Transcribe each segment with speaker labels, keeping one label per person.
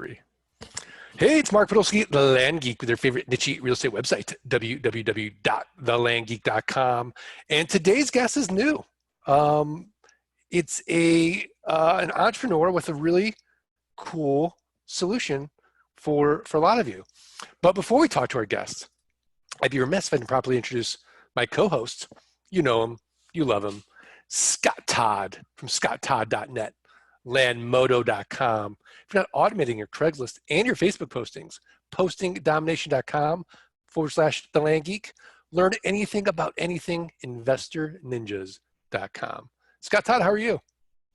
Speaker 1: Hey, it's Mark Podolsky, the Land Geek, with your favorite niche real estate website, www.thelandgeek.com. And today's guest is new. It's an entrepreneur with a really cool solution for a lot of you. But before we talk to our guest, I'd be remiss if I didn't properly introduce my co-host. You know him, you love him, Scott Todd from scotttodd.net. landmodo.com. If you're not automating your Craigslist and your Facebook postings, postingdomination.com/the land geek. Learn anything about anything, investorninjas.com. Scott Todd, how are you?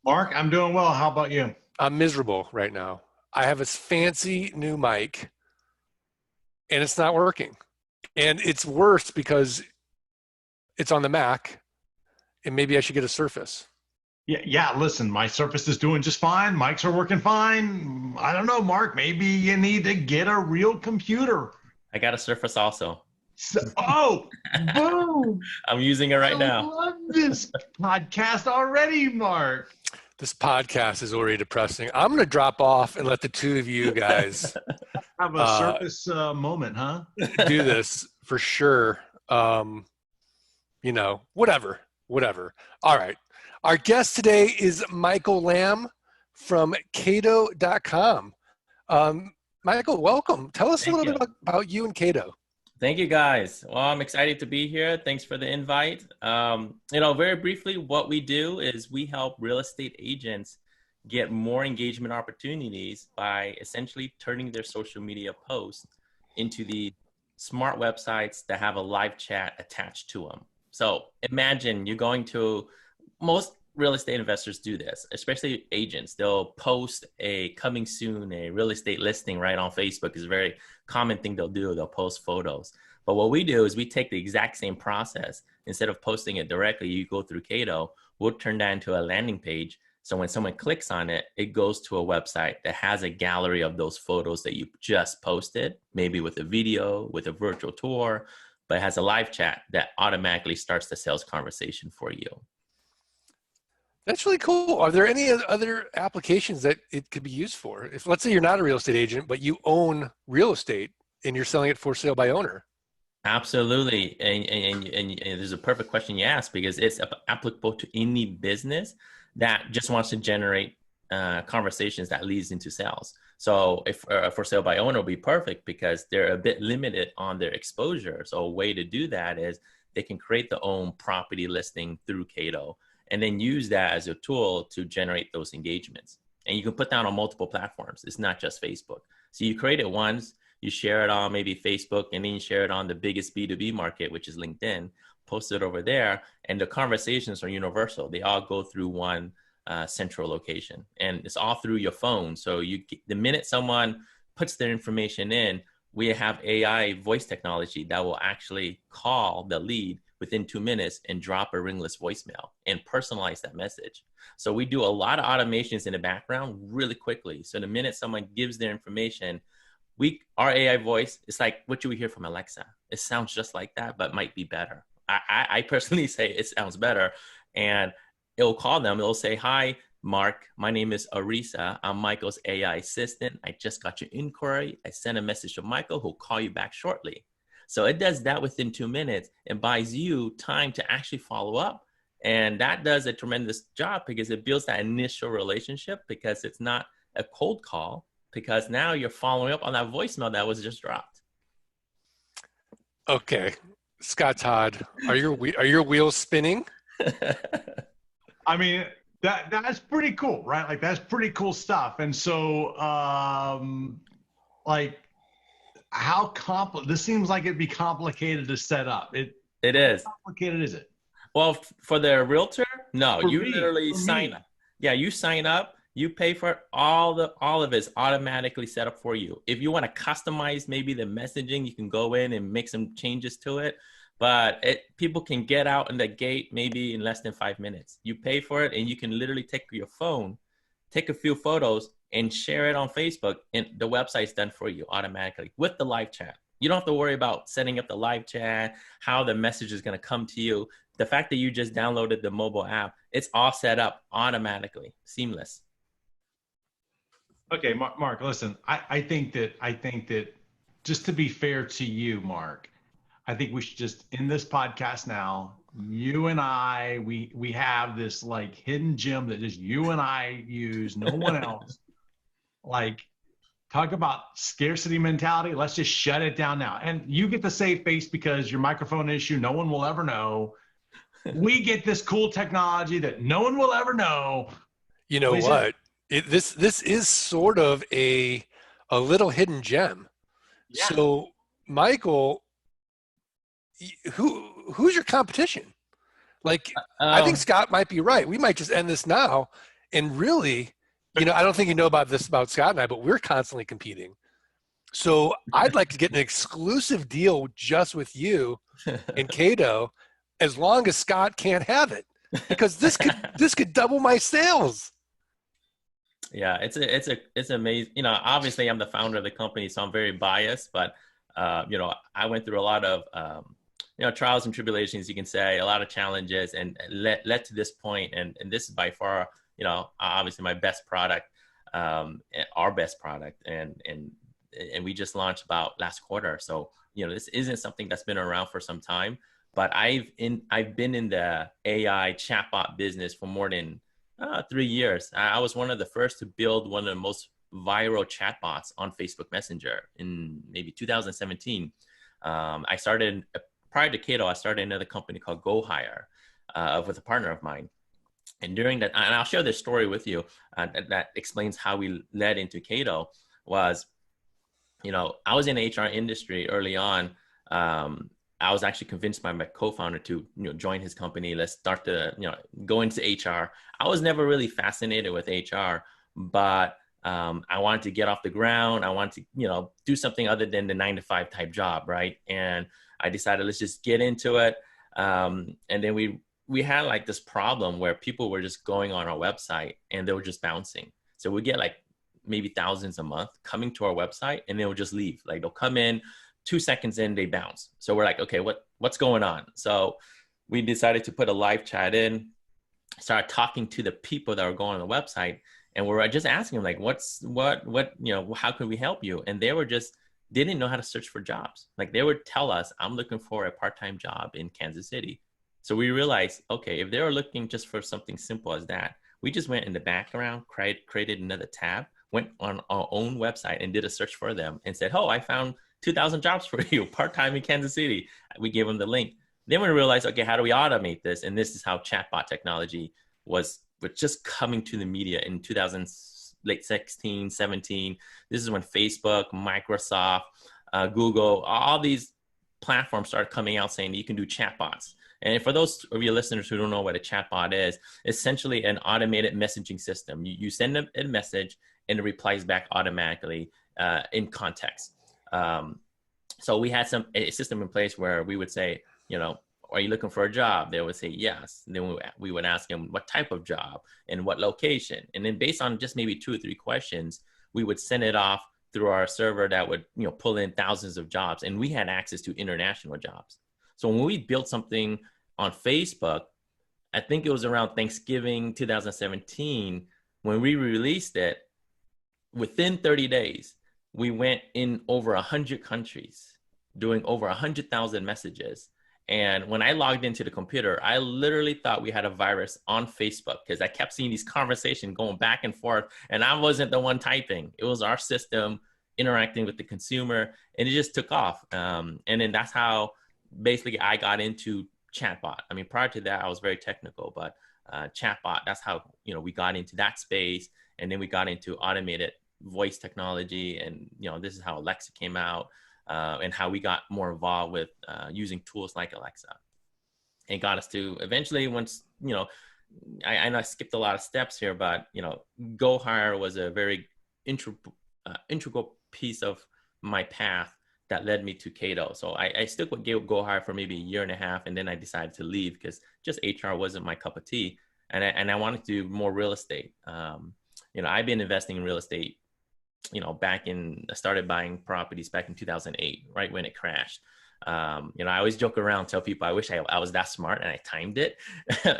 Speaker 2: Mark, I'm doing well. How about you?
Speaker 1: I'm miserable right now. I have this fancy new mic and it's not working. And it's worse because it's on the Mac and maybe I should get a Surface.
Speaker 2: Yeah. Listen, my Surface is doing just fine. Mics are working fine. I don't know, Mark. Maybe you need to get a real computer.
Speaker 3: I got a Surface also.
Speaker 2: Boom!
Speaker 3: I'm using it right now.
Speaker 2: I love this podcast already, Mark.
Speaker 1: This podcast is already depressing. I'm going to drop off and let the two of you guys
Speaker 2: have a Surface moment, huh?
Speaker 1: do this for sure. Whatever. All right. Our guest today is Michael Lamb from Kaydoh.com. Michael, welcome. Tell us a little bit about you and Kaydoh.
Speaker 3: Thank you, guys. Well, I'm excited to be here. Thanks for the invite. Very briefly, what we do is we help real estate agents get more engagement opportunities by essentially turning their social media posts into the smart websites that have a live chat attached to them. So imagine you're going to most real estate investors do this, especially agents. They'll post a coming soon, a real estate listing right on Facebook is a very common thing they'll do. They'll post photos. But what we do is we take the exact same process. Instead of posting it directly, you go through Kaydoh, we'll turn that into a landing page. So when someone clicks on it, it goes to a website that has a gallery of those photos that you just posted, maybe with a video, with a virtual tour, but it has a live chat that automatically starts the sales conversation for you.
Speaker 1: That's really cool. Are there any other applications that it could be used for? If, let's say you're not a real estate agent, but you own real estate and you're selling it for sale by owner.
Speaker 3: Absolutely. And there's a perfect question you asked because it's applicable to any business that just wants to generate conversations that leads into sales. So if for sale by owner will be perfect because they're a bit limited on their exposure. So a way to do that is they can create their own property listing through Kaydoh and then use that as a tool to generate those engagements. And you can put that on multiple platforms. It's not just Facebook. So you create it once, you share it on maybe Facebook, and then you share it on the biggest B2B market, which is LinkedIn, post it over there. And the conversations are universal. They all go through one central location. And it's all through your phone. So the minute someone puts their information in, we have AI voice technology that will actually call the lead within 2 minutes and drop a ringless voicemail and personalize that message. So we do a lot of automations in the background really quickly. So the minute someone gives their information, our AI voice, it's like what you would hear from Alexa. It sounds just like that, but might be better. I personally say it sounds better. And it'll call them. It'll say, "Hi, Mark, my name is Arisa. I'm Michael's AI assistant. I just got your inquiry. I sent a message to Michael who'll call you back shortly." So it does that within 2 minutes and buys you time to actually follow up. And that does a tremendous job because it builds that initial relationship because it's not a cold call because now you're following up on that voicemail that was just dropped.
Speaker 1: Okay. Scott Todd, are your wheels spinning?
Speaker 2: I mean, that's pretty cool, right? Like that's pretty cool stuff. And so this seems like it'd be complicated to set up. It
Speaker 3: is.
Speaker 2: How complicated is it?
Speaker 3: Well, for the realtor, no,
Speaker 2: For
Speaker 3: you
Speaker 2: me,
Speaker 3: literally sign up. Yeah, you sign up, you pay for it, all of it's automatically set up for you. If you want to customize maybe the messaging, you can go in and make some changes to it. But people can get out in the gate maybe in less than 5 minutes. You pay for it and you can literally take your phone, take a few photos and share it on Facebook, and the website's done for you automatically with the live chat. You don't have to worry about setting up the live chat, how the message is going to come to you. The fact that you just downloaded the mobile app, it's all set up automatically, seamless.
Speaker 2: Okay, Mark, listen, I think that just to be fair to you, Mark, I think we should just end this podcast now. You and I, we have this like hidden gem that just you and I use, no one else. Like, talk about scarcity mentality. Let's just shut it down now. And you get the save face because your microphone issue, no one will ever know. We get this cool technology that no one will ever know.
Speaker 1: You know what? This is sort of a little hidden gem.
Speaker 2: Yeah.
Speaker 1: So, Michael, who's your competition? Like, I think Scott might be right. We might just end this now. And really, I don't think you know about this about Scott and I, but we're constantly competing. So I'd like to get an exclusive deal just with you and Kaydoh, as long as Scott can't have it, because this could double my sales.
Speaker 3: Yeah, it's amazing. Obviously I'm the founder of the company, so I'm very biased, but I went through a lot of trials and tribulations, you can say, a lot of challenges, and led to this point. And this is by far, obviously my best product, our best product, and we just launched about last quarter. So this isn't something that's been around for some time, but I've been in the AI chatbot business for more than 3 years. I was one of the first to build one of the most viral chatbots on Facebook Messenger in maybe 2017. I started prior to Kaydoh. I started another company called Go Hire with a partner of mine. And during that, and I'll share this story with you that explains how we led into Kaydoh. Was, I was in the HR industry early on. I was actually convinced by my co-founder to, join his company. Let's start to, go into HR. I was never really fascinated with HR, but I wanted to get off the ground. I wanted to, do something other than the 9-to-5 type job, right? And I decided, let's just get into it. And then we had like this problem where people were just going on our website and they were just bouncing. So we get like maybe thousands a month coming to our website, and they'll just leave. Like they'll come in, 2 seconds in, they bounce. So we're like, okay, what's going on? So we decided to put a live chat in, start talking to the people that are going on the website. And we're just asking them like, how can we help you? And they didn't know how to search for jobs. Like they would tell us, I'm looking for a part-time job in Kansas City. So we realized, okay, if they were looking just for something simple as that, we just went in the background, created another tab, went on our own website and did a search for them and said, I found 2,000 jobs for you, part-time in Kansas City. We gave them the link. Then we realized, okay, how do we automate this? And this is how chatbot technology was just coming to the media in late 16, 17. This is when Facebook, Microsoft, Google, all these platforms started coming out saying that you can do chatbots. And for those of your listeners who don't know what a chatbot is, essentially an automated messaging system. You send them a message and it replies back automatically in context. So we had a system in place where we would say, are you looking for a job? They would say yes. And then we would ask them what type of job and what location. And then based on just maybe 2 or 3 questions, we would send it off through our server that would, pull in thousands of jobs. And we had access to international jobs. So when we built something on Facebook, I think it was around Thanksgiving 2017, when we released it, within 30 days, we went in over 100 countries, doing over 100,000 messages. And when I logged into the computer, I literally thought we had a virus on Facebook because I kept seeing these conversations going back and forth, and I wasn't the one typing. It was our system interacting with the consumer, and it just took off. And then that's how basically I got into chatbot. I mean, prior to that, I was very technical, but chatbot, that's how, we got into that space. And then we got into automated voice technology. And, this is how Alexa came out. And how we got more involved with using tools like Alexa. It got us to eventually, once, I know I skipped a lot of steps here, but, Go Hire was a very integral piece of my path that led me to Kaydoh. So I stuck with Go Hire for maybe a year and a half, and then I decided to leave because just HR wasn't my cup of tea. And I wanted to do more real estate. I've been investing in real estate I started buying properties back in 2008, right when it crashed. I always joke around, tell people I wish I was that smart and I timed it.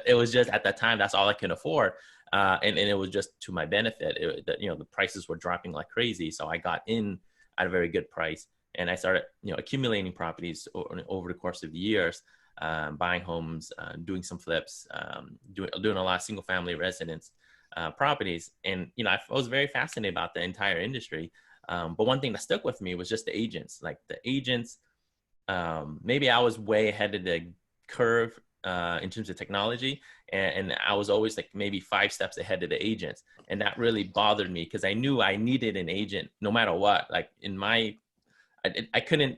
Speaker 3: It was just at that time, that's all I could afford. and it was just to my benefit. The prices were dropping like crazy, so I got in at a very good price, and I started accumulating properties over the course of the years, buying homes, doing some flips, doing a lot of single family residence properties, and I was very fascinated about the entire industry. But one thing that stuck with me was just the agents. Like the agents, maybe I was way ahead of the curve in terms of technology, and I was always like maybe 5 steps ahead of the agents, and that really bothered me because I knew I needed an agent no matter what. Like I couldn't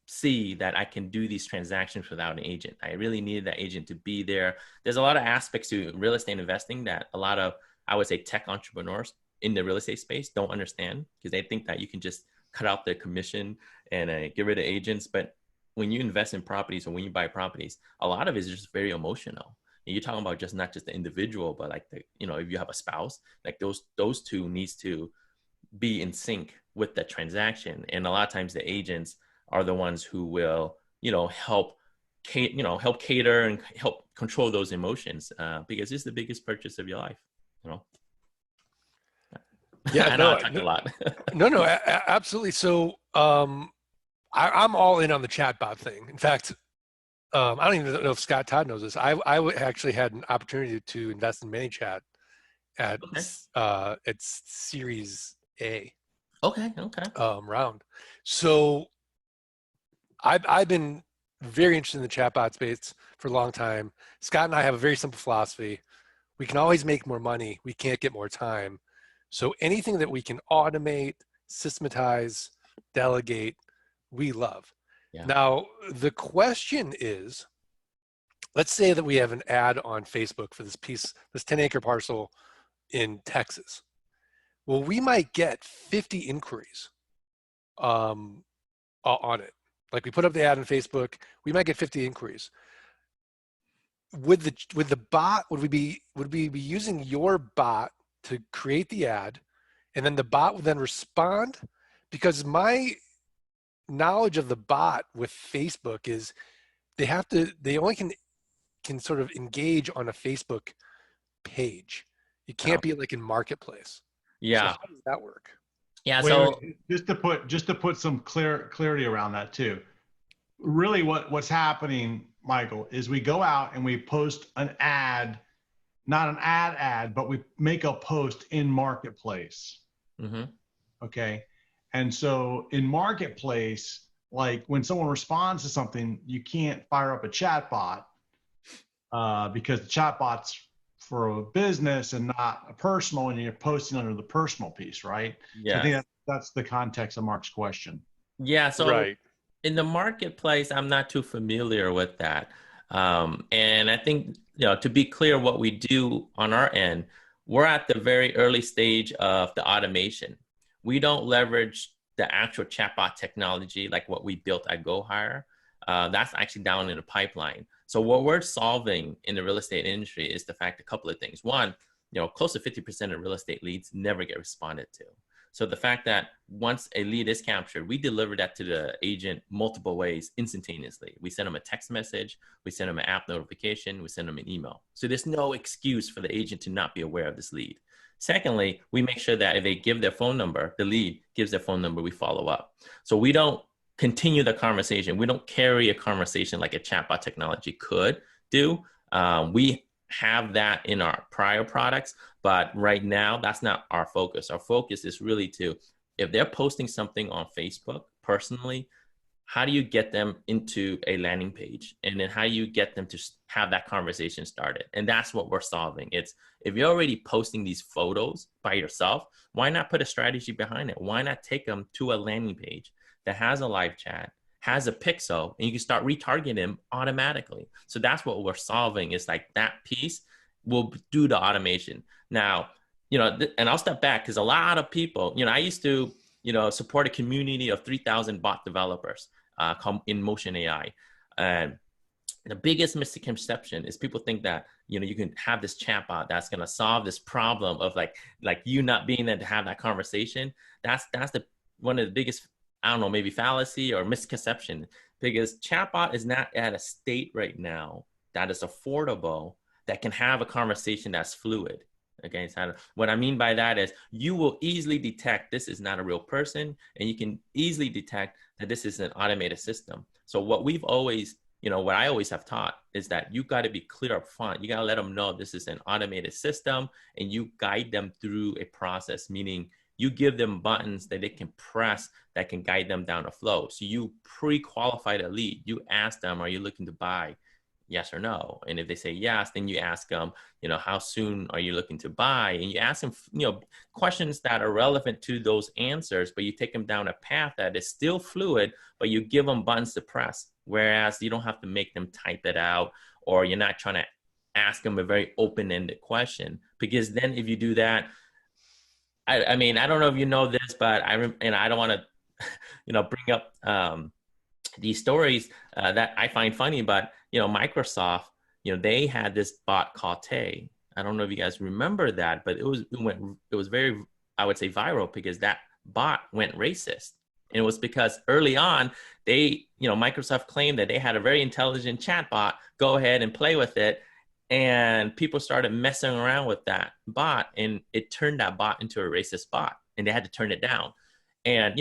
Speaker 3: see that I can do these transactions without an agent. I really needed that agent to be there. There's a lot of aspects to real estate investing that a lot of, I would say, tech entrepreneurs in the real estate space don't understand, because they think that you can just cut out the commission and get rid of agents. But when you invest in properties or when you buy properties, a lot of it is just very emotional. And you're talking about just not just the individual, but like if you have a spouse, like those two needs to be in sync with the transaction. And a lot of times the agents are the ones who will, help cater and help control those emotions, because it's the biggest purchase of your life.
Speaker 1: Yeah,
Speaker 3: I know I talked a lot.
Speaker 1: No, absolutely. So I'm all in on the chatbot thing. In fact, I don't even know if Todd knows this. I actually had an opportunity to invest in ManyChat at its Series A
Speaker 3: Okay.
Speaker 1: round. So I've been very interested in the chatbot space for a long time. Scott and I have a very simple philosophy. We can always make more money. We can't get more time. So anything that we can automate, systematize, delegate, we love.
Speaker 3: Yeah.
Speaker 1: Now, the question is, let's say that we have an ad on Facebook for this 10-acre parcel in Texas. Well, we might get 50 inquiries on it. Like we put up the ad on Facebook, we might get 50 inquiries. With the bot, would we be using your bot to create the ad, and then the bot will then respond? Because my knowledge of the bot with Facebook is they only can sort of engage on a Facebook page. It can't be like in Marketplace.
Speaker 3: Yeah.
Speaker 1: So how does that work?
Speaker 3: Yeah.
Speaker 2: Wait, just to put some clarity around that too. Really, what's happening, Michael, is we go out and we post an ad, not an ad, but we make a post in Marketplace.
Speaker 3: Mm-hmm.
Speaker 2: Okay. And so in Marketplace, like when someone responds to something, you can't fire up a chat bot because the chat bot's for a business and not a personal, and you're posting under the personal piece, right?
Speaker 3: Yeah.
Speaker 2: So I think that's the context of Mark's question.
Speaker 3: Yeah. So
Speaker 1: right.
Speaker 3: In the Marketplace, I'm not too familiar with that. And I think, to be clear, what we do on our end, we're at the very early stage of the automation. We don't leverage the actual chatbot technology like what we built at GoHire. That's actually down in the pipeline. So what we're solving in the real estate industry is the fact, a couple of things. One, close to 50% of real estate leads never get responded to. So the fact that once a lead is captured, we deliver that to the agent multiple ways instantaneously. We send them a text message, we send them an app notification, we send them an email. So there's no excuse for the agent to not be aware of this lead. Secondly, we make sure that if they give their phone number, the lead gives their phone number, we follow up. So we don't continue the conversation. We don't carry a conversation like a chatbot technology could do. We have that in our prior products, but right now that's not our focus. Our focus is really if they're posting something on Facebook personally, how do you get them into a landing page? And then how do you get them to have that conversation started? And that's what we're solving. It's, if you're already posting these photos by yourself, why not put a strategy behind it? Why not take them to a landing page that has a live chat, has a pixel, and you can start retargeting them automatically? So that's what we're solving, is like that piece will do the automation. Now, and I'll step back, because a lot of people, I used to, support a community of 3,000 bot developers in Motion AI. And the biggest misconception is people think that, you can have this chatbot that's going to solve this problem of like you not being there to have that conversation. That's one of the biggest, I don't know, maybe fallacy or misconception, because chatbot is not at a state right now that is affordable, that can have a conversation that's fluid. Okay, so what I mean by that is you will easily detect this is not a real person, and you can easily detect that this is an automated system. So what we've always, what I always have taught is that you got to be clear up front. You got to let them know this is an automated system, and you guide them through a process, meaning you give them buttons that they can press that can guide them down a flow. So you pre-qualify the lead. You ask them, are you looking to buy? Yes or no. And if they say yes, then you ask them, how soon are you looking to buy? And you ask them, questions that are relevant to those answers, but you take them down a path that is still fluid, but you give them buttons to press. Whereas you don't have to make them type it out, or you're not trying to ask them a very open-ended question. Because then if you do that, I mean, I don't know if you know this, but I don't want to, bring up these stories that I find funny, but Microsoft, they had this bot called Tay. I don't know if you guys remember that, but it was very, I would say, viral because that bot went racist. And it was because early on, Microsoft claimed that they had a very intelligent chatbot. Go ahead and play with it. And people started messing around with that bot, and it turned that bot into a racist bot, and they had to turn it down. And,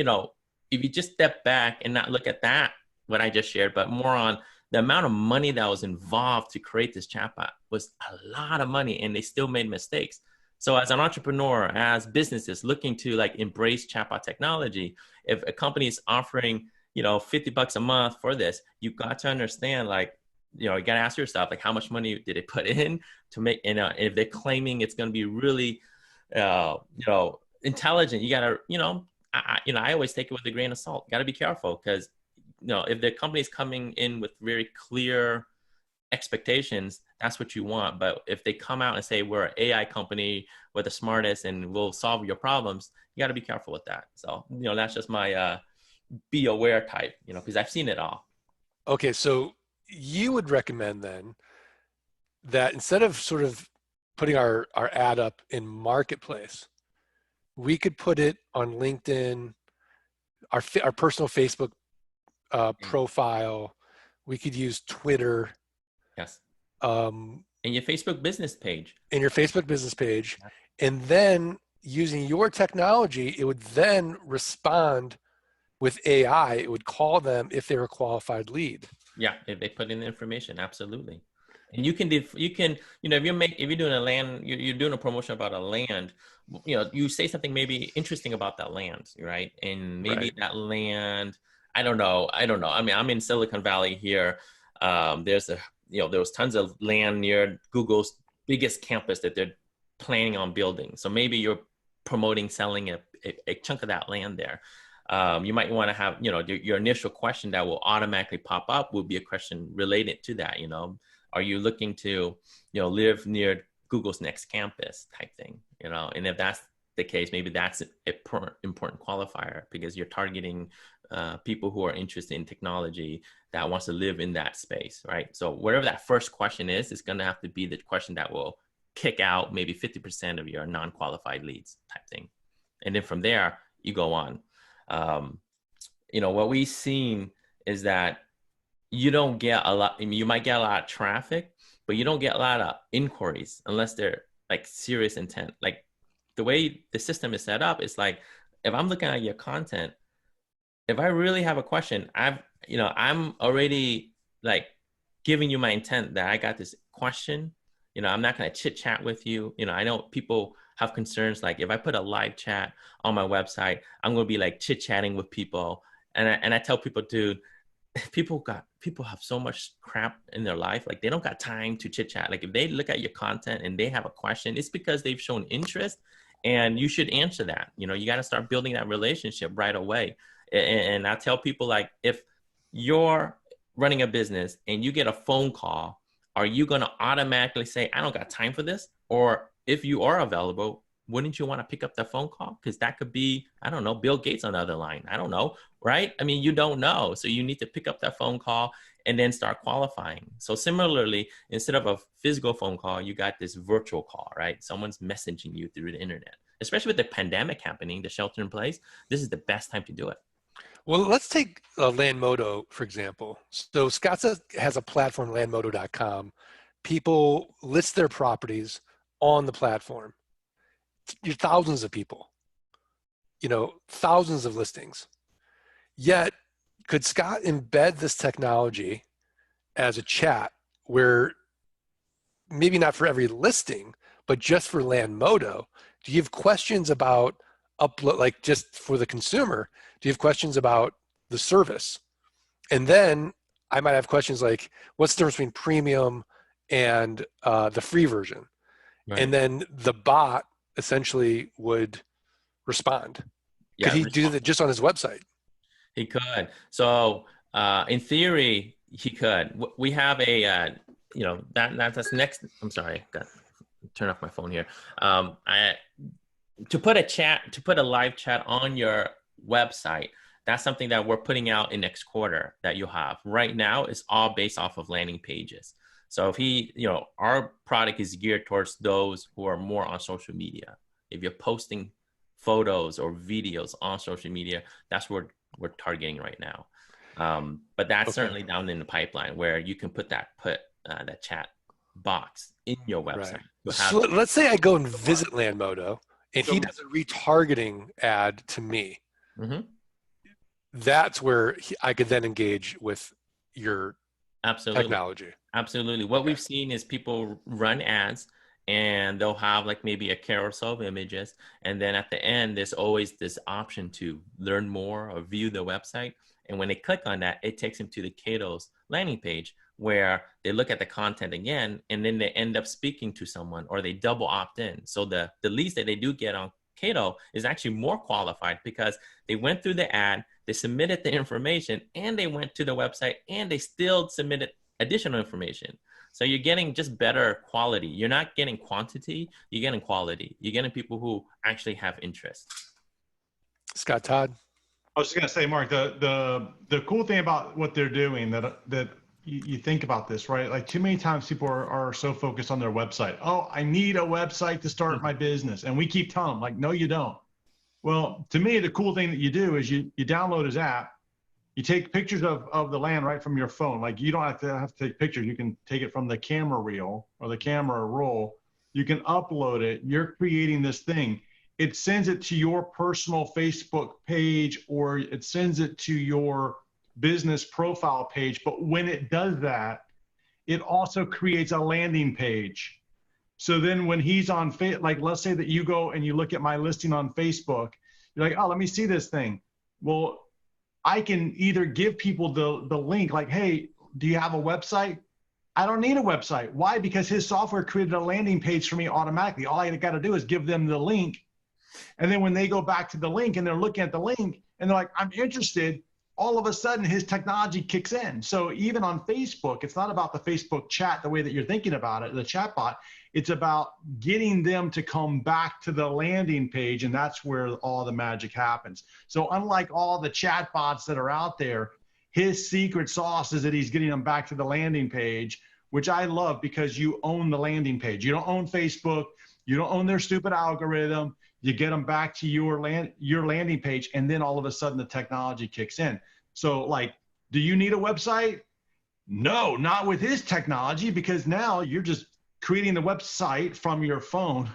Speaker 3: if you just step back and not look at that, what I just shared, but more on the amount of money that was involved to create this chatbot was a lot of money, and they still made mistakes. So as an entrepreneur, as businesses looking to embrace chatbot technology, if a company is offering, $50 a month for this, you've got to understand, you got to ask yourself, how much money did they put in to make, if they're claiming it's going to be really, intelligent, you got to, I always take it with a grain of salt. Got to be careful because, if the company is coming in with very clear expectations, that's what you want. But if they come out and say we're an AI company, we're the smartest, and we'll solve your problems, you got to be careful with that. So, that's just my be aware type, because I've seen it all.
Speaker 1: Okay, so you would recommend then that instead of sort of putting our ad up in Marketplace, we could put it on LinkedIn, our personal Facebook profile. We could use Twitter.
Speaker 3: Yes.
Speaker 1: In
Speaker 3: your Facebook business page.
Speaker 1: In your Facebook business page. Yeah. And then using your technology, it would then respond with AI. It would call them if they're a qualified lead.
Speaker 3: Yeah, if they put in the information, absolutely. And you can, if you're doing a land, you're doing a promotion about a land, you say something maybe interesting about that land, right? And maybe that land, I don't know. I mean, I'm in Silicon Valley here. There was tons of land near Google's biggest campus that they're planning on building. So maybe you're promoting selling a chunk of that land there. You might want to have, your initial question that will automatically pop up will be a question related to that. Are you looking to, live near Google's next campus type thing, and if that's the case, maybe that's an important qualifier because you're targeting people who are interested in technology that wants to live in that space, right? So whatever that first question is, it's going to have to be the question that will kick out maybe 50% of your non-qualified leads type thing. And then from there, you go on. What we've seen is that you don't get a lot, you might get a lot of traffic, but you don't get a lot of inquiries unless they're serious intent. The way the system is set up, it's if I'm looking at your content, if I really have a question, I'm already giving you my intent that I got this question. I'm not going to chit chat with you. I know people have concerns. If I put a live chat on my website, I'm going to be chit chatting with people. And I tell people, dude, people have so much crap in their life. They don't got time to chit chat. If they look at your content and they have a question, it's because they've shown interest and you should answer that. You got to start building that relationship right away. And I tell people, if you're running a business and you get a phone call, are you going to automatically say, I don't got time for this? Or if you are available, wouldn't you want to pick up the phone call? Because that could be, I don't know, Bill Gates on the other line. I don't know, right? I mean, you don't know. So you need to pick up that phone call and then start qualifying. So similarly, instead of a physical phone call, you got this virtual call, right? Someone's messaging you through the internet. Especially with the pandemic happening, the shelter in place, this is the best time to do it.
Speaker 1: Well, let's take Landmodo, for example. So Scott has a platform, landmodo.com. People list their properties on the platform. you're thousands of people, thousands of listings. Yet, could Scott embed this technology as a chat where maybe not for every listing, but just for Land Modo, do you have questions about upload, like just for the consumer, do you have questions about the service? And then I might have questions like, what's the difference between premium and the free version? Right. And then the bot essentially would respond. Could he do that just on his website?
Speaker 3: He could. So in theory, he could. We have a, that's next. I'm sorry, got turn off my phone here. To put a live chat on your website, that's something that we're putting out in next quarter that you'll have. Right now, it's all based off of landing pages. So if our product is geared towards those who are more on social media. If you're posting photos or videos on social media, that's what we're targeting right now. But that's certainly down in the pipeline where you can put that chat box in your website.
Speaker 1: Right. So let's say I go and visit Land Modo and he does a retargeting ad to me. Mm-hmm. That's where I could then engage with your technology.
Speaker 3: Absolutely. What we've seen is people run ads and they'll have like maybe a carousel of images. And then at the end, there's always this option to learn more or view the website. And when they click on that, it takes them to the Kaydoh's landing page where they look at the content again, and then they end up speaking to someone or they double opt in. So the leads that they do get on Kaydoh is actually more qualified because they went through the ad, they submitted the information, and they went to the website and they still submitted additional information. So you're getting just better quality. You're not getting quantity, you're getting quality. You're getting people who actually have interest.
Speaker 1: Scott, Todd?
Speaker 2: I was just gonna say, Mark, the cool thing about what they're doing that you think about this, right? Like too many times people are so focused on their website. Oh, I need a website to start my business. And we keep telling them like, no, you don't. Well, to me, the cool thing that you do is you download his app, you take pictures of the land right from your phone. Like you don't have to take pictures. You can take it from the camera reel or the camera roll. You can upload it. You're creating this thing. It sends it to your personal Facebook page or it sends it to your business profile page. But when it does that, it also creates a landing page. So then when he's on, like, let's say that you go and you look at my listing on Facebook, you're like, oh, let me see this thing. Well, I can either give people the link like, hey, do you have a website? I don't need a website. Why? Because his software created a landing page for me automatically. All I got to do is give them the link. And then when they go back to the link and they're looking at the link and they're like, I'm interested, all of a sudden his technology kicks in. So even on Facebook, it's not about the Facebook chat the way that you're thinking about it, the chatbot. It's about getting them to come back to the landing page, and that's where all the magic happens. So unlike all the chatbots that are out there, his secret sauce is that he's getting them back to the landing page, which I love because you own the landing page. You don't own Facebook. You don't own their stupid algorithm. You get them back to your landing page, and then all of a sudden the technology kicks in. So like, do you need a website? No, not with his technology, because now you're just creating the website from your phone,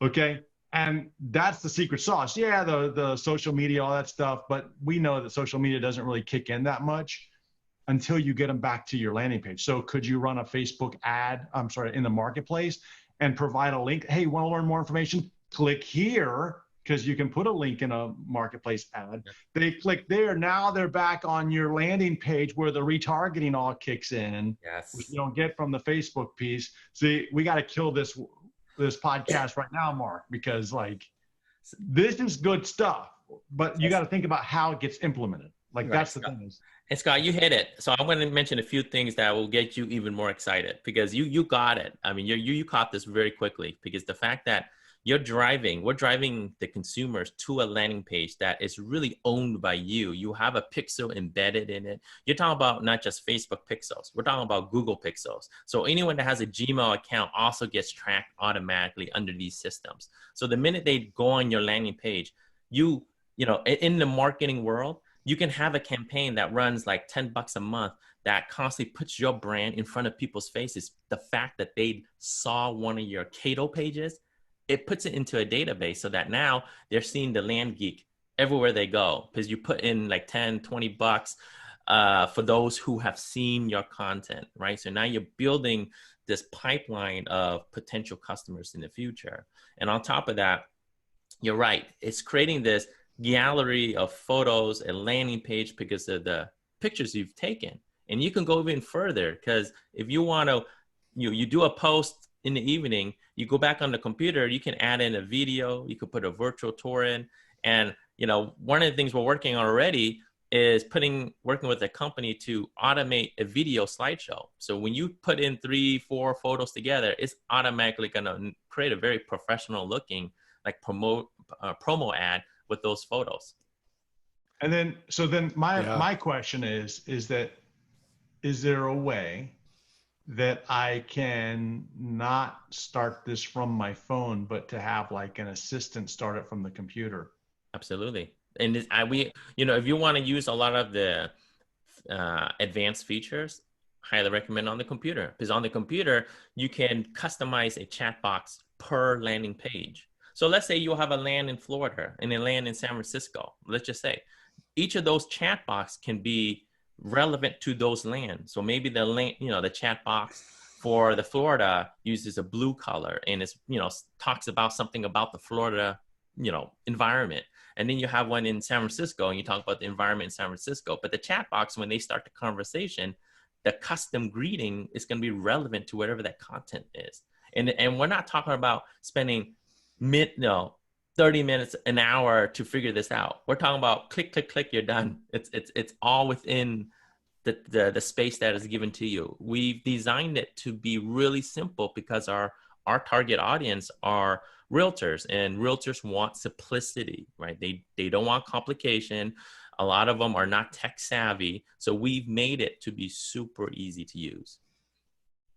Speaker 2: okay? And that's the secret sauce. Yeah, the social media, all that stuff, but we know that social media doesn't really kick in that much until you get them back to your landing page. So could you run a Facebook ad, in the marketplace and provide a link? Hey, want to learn more information? Click here, because you can put a link in a marketplace ad. They click there. Now they're back on your landing page where the retargeting all kicks in, which you don't get from the Facebook piece. See, we got to kill this podcast right now, Mark, because like this is good stuff, but you got to think about how it gets implemented. Like that's the thing.
Speaker 3: And Scott, you hit it. So I want to mention a few things that will get you even more excited because you got it. I mean, you caught this very quickly because the fact that we're driving the consumers to a landing page that is really owned by you. You have a pixel embedded in it. You're talking about not just Facebook pixels. We're talking about Google pixels. So anyone that has a Gmail account also gets tracked automatically under these systems. So the minute they go on your landing page, you know, in the marketing world, you can have a campaign that runs like $10 a month that constantly puts your brand in front of people's faces. The fact that they saw one of your Kaydoh pages it puts it into a database so that now they're seeing the Land Geek everywhere they go, because you put in like 10, $20 for those who have seen your content, right? So now you're building this pipeline of potential customers in the future. And on top of that, you're right, it's creating this gallery of photos, a landing page because of the pictures you've taken. And you can go even further, because if you want to, you do a post in the evening, you go back on the computer, you can add in a video, you could put a virtual tour in. And, one of the things we're working on already is working with a company to automate a video slideshow. So when you put in 3-4 photos together, it's automatically going to create a very professional looking, like promo ad with those photos.
Speaker 2: And then, my question is there a way that I can not start this from my phone, but to have like an assistant start it from the computer?
Speaker 3: Absolutely. And if you want to use a lot of the advanced features, highly recommend on the computer, because on the computer, you can customize a chat box per landing page. So let's say you'll have a land in Florida and a land in San Francisco. Let's just say each of those chat box can be relevant to those lands. So maybe the chat box for the Florida uses a blue color and it's, talks about something about the Florida, environment. And then you have one in San Francisco and you talk about the environment in San Francisco. But the chat box, when they start the conversation, the custom greeting is going to be relevant to whatever that content is. And we're not talking about spending 30 minutes, an hour to figure this out. We're talking about click, click, click, you're done. It's all within the space that is given to you. We've designed it to be really simple because our target audience are realtors, and realtors want simplicity, right? They don't want complication. A lot of them are not tech savvy. So we've made it to be super easy to use.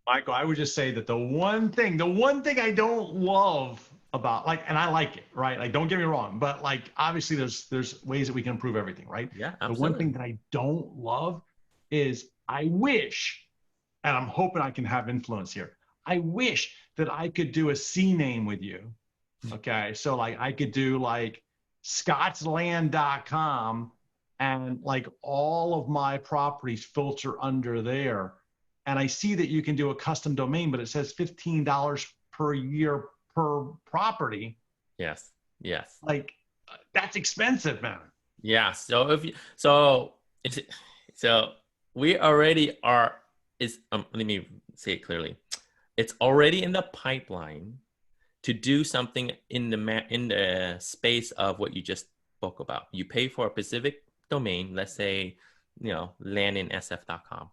Speaker 2: Michael, I would just say that the one thing I don't love about, and I like it, right? Like, don't get me wrong, but obviously there's ways that we can improve everything, right?
Speaker 3: Yeah, absolutely.
Speaker 2: The one thing that I don't love is I wish, and I'm hoping I can have influence here, I wish that I could do a CNAME with you. Okay. So I could do scottsland.com and all of my properties filter under there. And I see that you can do a custom domain, but it says $15 per year per property.
Speaker 3: Yes.
Speaker 2: That's expensive, man.
Speaker 3: Yeah. So we already are, let me say it clearly. It's already in the pipeline to do something in the space of what you just spoke about. You pay for a specific domain, let's say, landinSF.com.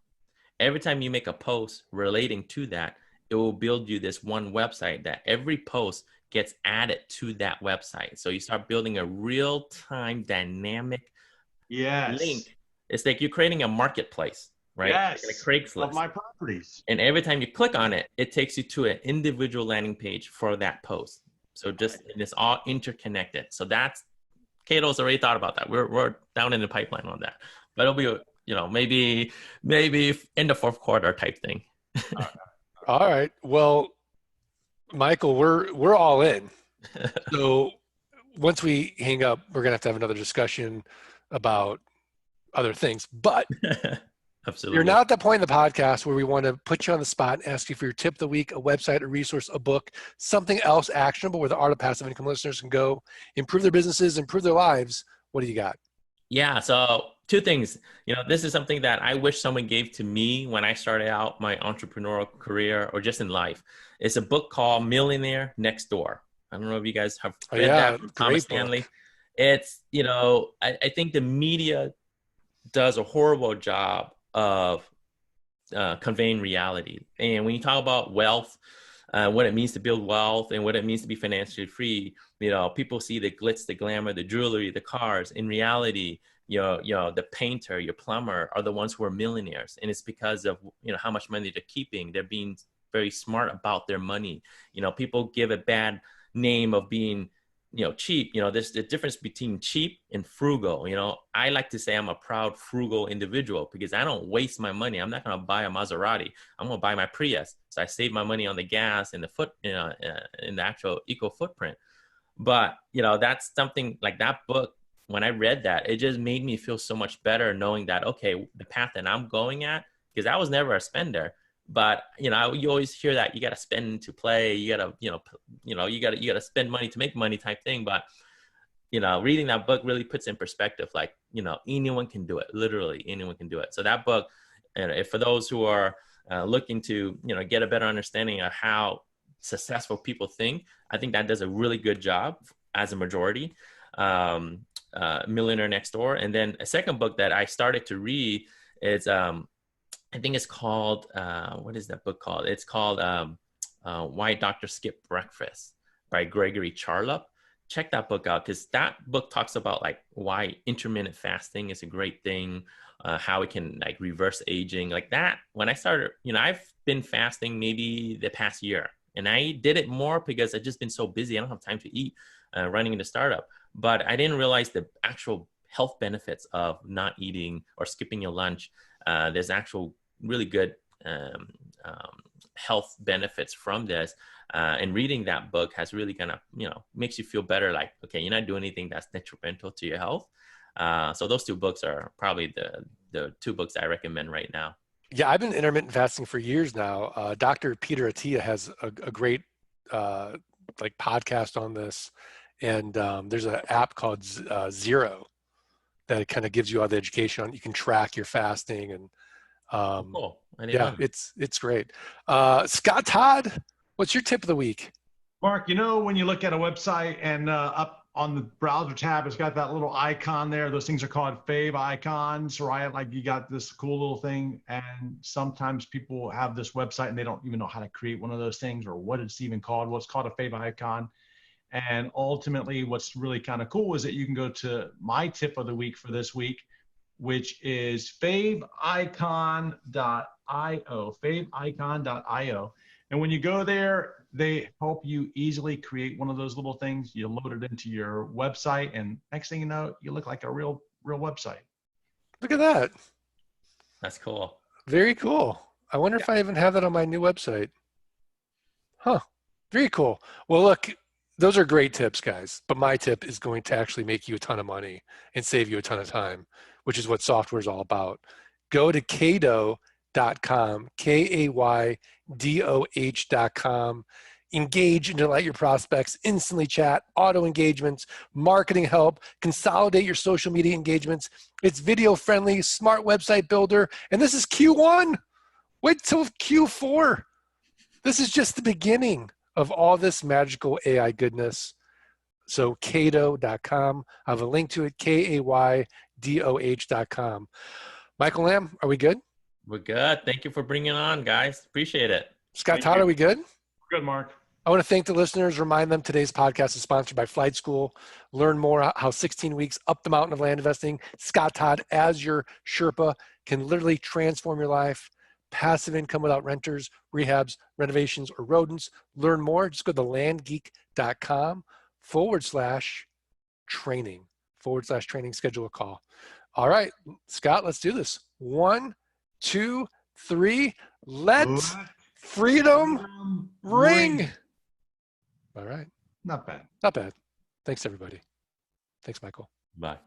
Speaker 3: Every time you make a post relating to that, it will build you this one website that every post gets added to that website. So you start building a real-time dynamic link. It's like you're creating a marketplace, right?
Speaker 2: Yes.
Speaker 3: Like a Craigslist
Speaker 2: of my properties.
Speaker 3: And every time you click on it, it takes you to an individual landing page for that post. So and it's all interconnected. So Kaydoh's already thought about that. We're down in the pipeline on that, but it'll be, maybe in the fourth quarter type thing.
Speaker 1: All right. Well, Michael, we're all in. So once we hang up, we're gonna have to have another discussion about other things. But
Speaker 3: Absolutely.
Speaker 1: You're now at that point in the podcast where we want to put you on the spot and ask you for your tip of the week, a website, a resource, a book, something else actionable where the Art of Passive Income listeners can go improve their businesses, improve their lives. What do you got?
Speaker 3: Yeah. So 2 things. This is something that I wish someone gave to me when I started out my entrepreneurial career or just in life. It's a book called Millionaire Next Door. I don't know if you guys have read that from Thomas Stanley.
Speaker 1: Book.
Speaker 3: It's, I think the media does a horrible job of conveying reality. And when you talk about wealth, what it means to build wealth and what it means to be financially free, people see the glitz, the glamour, the jewelry, the cars. In reality, the painter, your plumber are the ones who are millionaires. And it's because of, how much money they're keeping. They're being very smart about their money. People give a bad name of being, cheap, there's the difference between cheap and frugal. I like to say I'm a proud frugal individual because I don't waste my money. I'm not going to buy a Maserati. I'm going to buy my Prius. So I save my money on the gas and in the actual eco footprint. But, that's something like that book. When I read that, it just made me feel so much better knowing that, okay, the path that I'm going at, because I was never a spender. But you always hear that you got to spend to play, you got to you got to spend money to make money type thing. But reading that book really puts in perspective, like anyone can do it. Literally anyone can do it. So that book, and if for those who are looking to get a better understanding of how successful people think, I think that does a really good job as a majority. Millionaire Next Door. And then a second book that I started to read is I think it's called, what is that book called? It's called Why Doctors Skip Breakfast by Gregory Charlotte. Check that book out because that book talks about like why intermittent fasting is a great thing, how it can like reverse aging like that. When I started, I've been fasting maybe the past year, and I did it more because I've just been so busy. I don't have time to eat running into startup, but I didn't realize the actual health benefits of not eating or skipping your lunch. There's actual really good health benefits from this. And reading that book has really kind of, makes you feel better. Like, okay, you're not doing anything that's detrimental to your health. So those two books are probably the two books I recommend right now.
Speaker 1: Yeah, I've been intermittent fasting for years now. Dr. Peter Attia has a great like podcast on this. And there's an app called Zero that kind of gives you all the education on. You can track your fasting and
Speaker 3: cool.
Speaker 1: Yeah, it's great. Scott Todd, what's your tip of the week?
Speaker 2: Mark, when you look at a website and up on the browser tab, it's got that little icon there. Those things are called fave icons, right? Like you got this cool little thing, and sometimes people have this website and they don't even know how to create one of those things or what it's even called. What's called a fave icon. And ultimately, what's really kind of cool is that you can go to my tip of the week for this week, which is faveicon.io, faveicon.io. And when you go there, they help you easily create one of those little things. You load it into your website, and next thing you know, you look like a real website.
Speaker 1: Look at that.
Speaker 3: That's cool.
Speaker 1: Very cool. I wonder if I even have that on my new website. Huh. Very cool. Well, look, those are great tips, guys. But my tip is going to actually make you a ton of money and save you a ton of time, which is what software is all about. Go to Kaydoh.com, Kaydoh.com. Engage and delight your prospects, instantly chat, auto engagements, marketing help, consolidate your social media engagements. It's video friendly, smart website builder. And this is Q1. Wait till Q4. This is just the beginning of all this magical AI goodness. So Kaydoh.com. I have a link to it, Kaydoh.com. Michael Lamb, are we good?
Speaker 3: We're good. Thank you for bringing it on, guys. Appreciate it.
Speaker 1: Scott Todd, are we good?
Speaker 2: Good, Mark.
Speaker 1: I want to thank the listeners. Remind them today's podcast is sponsored by Flight School. Learn more how 16 weeks up the mountain of land investing. Scott Todd, as your Sherpa, can literally transform your life. Passive income without renters, rehabs, renovations, or rodents. Learn more. Just go to landgeek.com/training. Schedule a call. All right, Scott, let's do this. 1, 2, 3. Let freedom ring. All right.
Speaker 2: Not bad.
Speaker 1: Not bad. Thanks, everybody. Thanks, Michael.
Speaker 3: Bye.